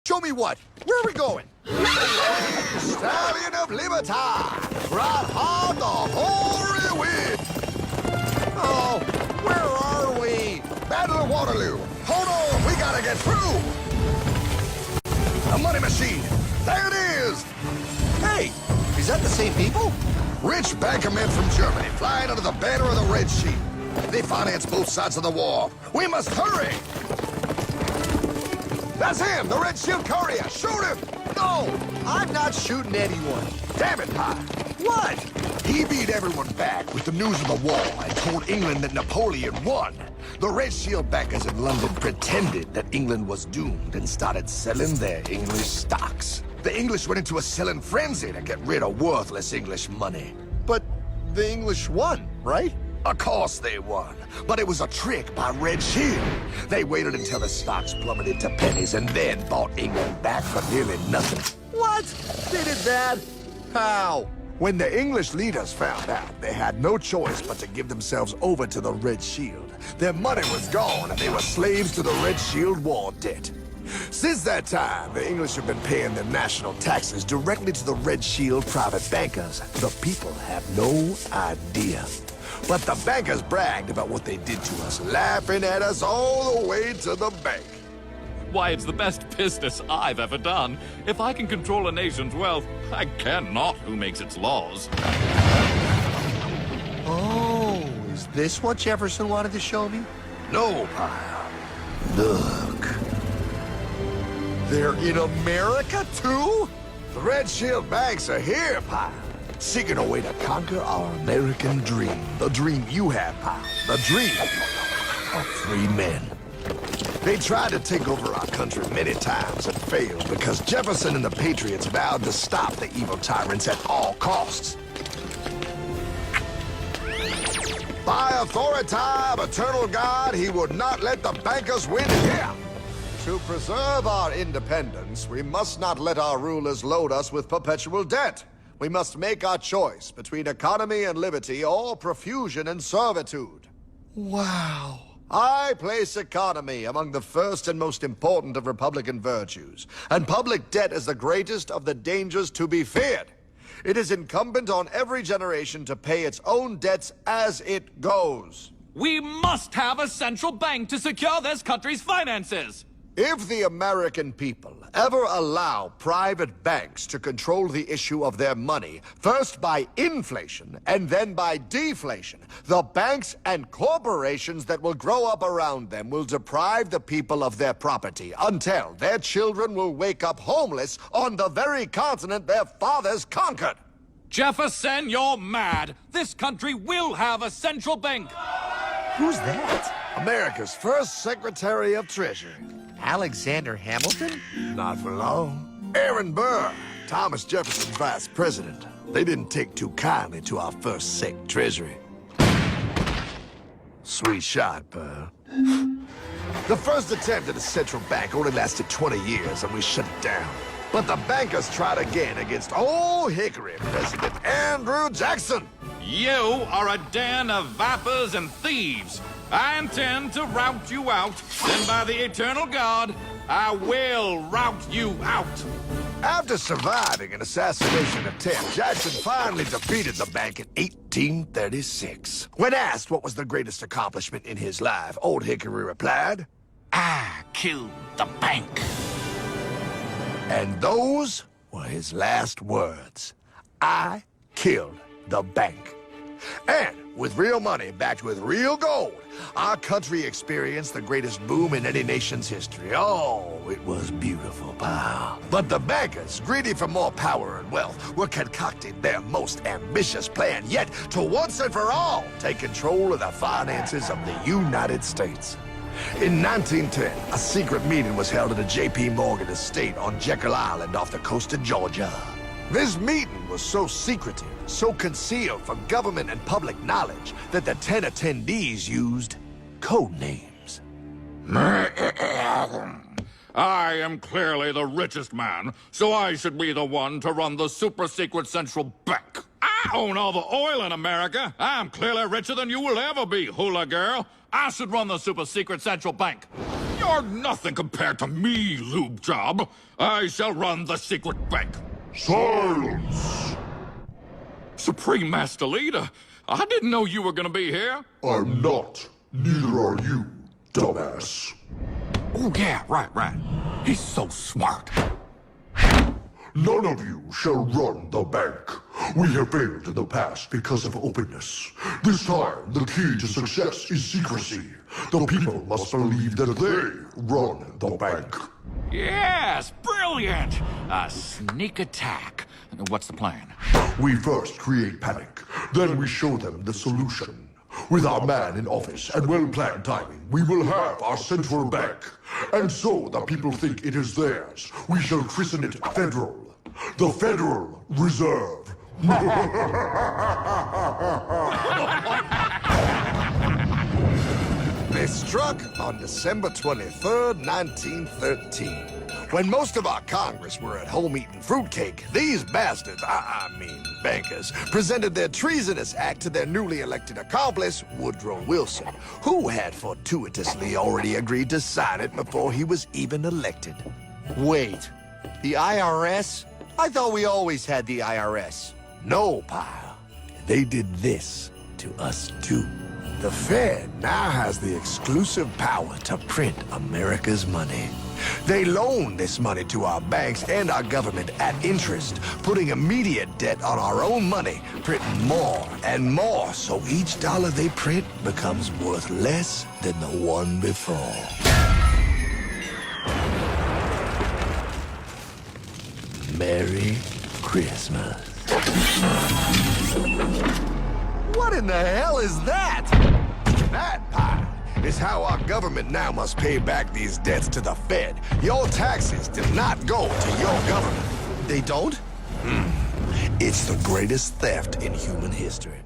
Show me what? Where are we going? Stallion of Liberty! Ride hard the hoary wind! Oh, where are we? Battle of Waterloo! Hold on, we gotta get through! A money machine! There it is! Hey, is that the same people? Rich banker men from Germany flying under the banner of the Red Shield. They finance both sides of the war. We must hurry! That's him, the Red Shield courier! Shoot him! No! I'm not shooting anyone. Damn it, Pie. What? He beat everyone back with the news of the war and told England that Napoleon won. The Red Shield backers in London pretended that England was doomed and started selling their English stocks. The English went into a selling frenzy to get rid of worthless English money. But the English won, right? Of course they won, but it was a trick by Red Shield. They waited until the stocks plummeted to pennies and then bought England back for nearly nothing. What? They did that? How? When the English leaders found out, they had no choice but to give themselves over to the Red Shield. Their money was gone and they were slaves to the Red Shield war debt. Since that time, the English have been paying their national taxes directly to the Red Shield private bankers. The people have no idea. But the bankers bragged about what they did to us, laughing at us all the way to the bank. Why, it's the best business I've ever done. If I can control a nation's wealth, I care not who makes its laws. Oh, is this what Jefferson wanted to show me? No, Pyle. Look. They're in America, too? The Red Shield banks are here, Pyle. Seeking a way to conquer our American dream. The dream you have, Pyle. The dream of free men. They tried to take over our country many times and failed because Jefferson and the Patriots vowed to stop the evil tyrants at all costs. By authority of eternal God, he would not let the bankers win here. To preserve our independence, we must not let our rulers load us with perpetual debt. We must make our choice between economy and liberty or profusion and servitude. Wow. I place economy among the first and most important of Republican virtues, and public debt is the greatest of the dangers to be feared. It is incumbent on every generation to pay its own debts as it goes. We must have a central bank to secure this country's finances. If the American people ever allow private banks to control the issue of their money, first by inflation and then by deflation, the banks and corporations that will grow up around them will deprive the people of their property until their children will wake up homeless on the very continent their fathers conquered. Jefferson, you're mad. This country will have a central bank. Who's that? America's first Secretary of Treasury. Alexander Hamilton? Not for long. Aaron Burr, Thomas Jefferson's vice president. They didn't take too kindly to our first Sec Treasury. Sweet shot, Burr. The first attempt at a central bank only lasted 20 years and we shut it down. But the bankers tried again against Old Hickory President Andrew Jackson. You are a den of vipers and thieves. I intend to rout you out, and by the eternal God, I will rout you out. After surviving an assassination attempt, Jackson finally defeated the bank in 1836. When asked what was the greatest accomplishment in his life, Old Hickory replied, "I killed the bank." And those were his last words. I killed the bank. And with real money backed with real gold, our country experienced the greatest boom in any nation's history. Oh, it was beautiful, pal. But the bankers, greedy for more power and wealth, were concocting their most ambitious plan yet to once and for all take control of the finances of the United States. In 1910, a secret meeting was held at the J.P. Morgan estate on Jekyll Island off the coast of Georgia. This meeting was so secretive, so concealed from government and public knowledge that the 10 attendees used code names. I am clearly the richest man, so I should be the one to run the super-secret central bank. I own all the oil in America. I'm clearly richer than you will ever be, hula girl. I should run the super-secret central bank. You're nothing compared to me, Lube Job. I shall run the secret bank. Silence! Supreme Master Leader, I didn't know you were gonna be here. I'm not. Neither are you, dumbass. Oh, yeah, right. He's so smart. None of you shall run the bank. We have failed in the past because of openness. This time, the key to success is secrecy. The people must believe that they run the bank. Yes, brilliant! A sneak attack. What's the plan? We first create panic, then we show them the solution. With our man in office and well-planned timing, we will have our central bank. And so the people think it is theirs. We shall christen it Federal. The Federal Reserve. They struck on December 23rd, 1913. When most of our Congress were at home eating fruitcake, these bastards, I mean bankers, presented their treasonous act to their newly elected accomplice, Woodrow Wilson, who had fortuitously already agreed to sign it before he was even elected. Wait, the IRS? I thought we always had the IRS. No, pal. They did this to us too. The Fed now has the exclusive power to print America's money. They loan this money to our banks and our government at interest, putting immediate debt on our own money, printing more and more, so each dollar they print becomes worth less than the one before. Merry Christmas. What in the hell is that? That pile is how our government now must pay back these debts to the Fed. Your taxes do not go to your government. They don't? It's the greatest theft in human history.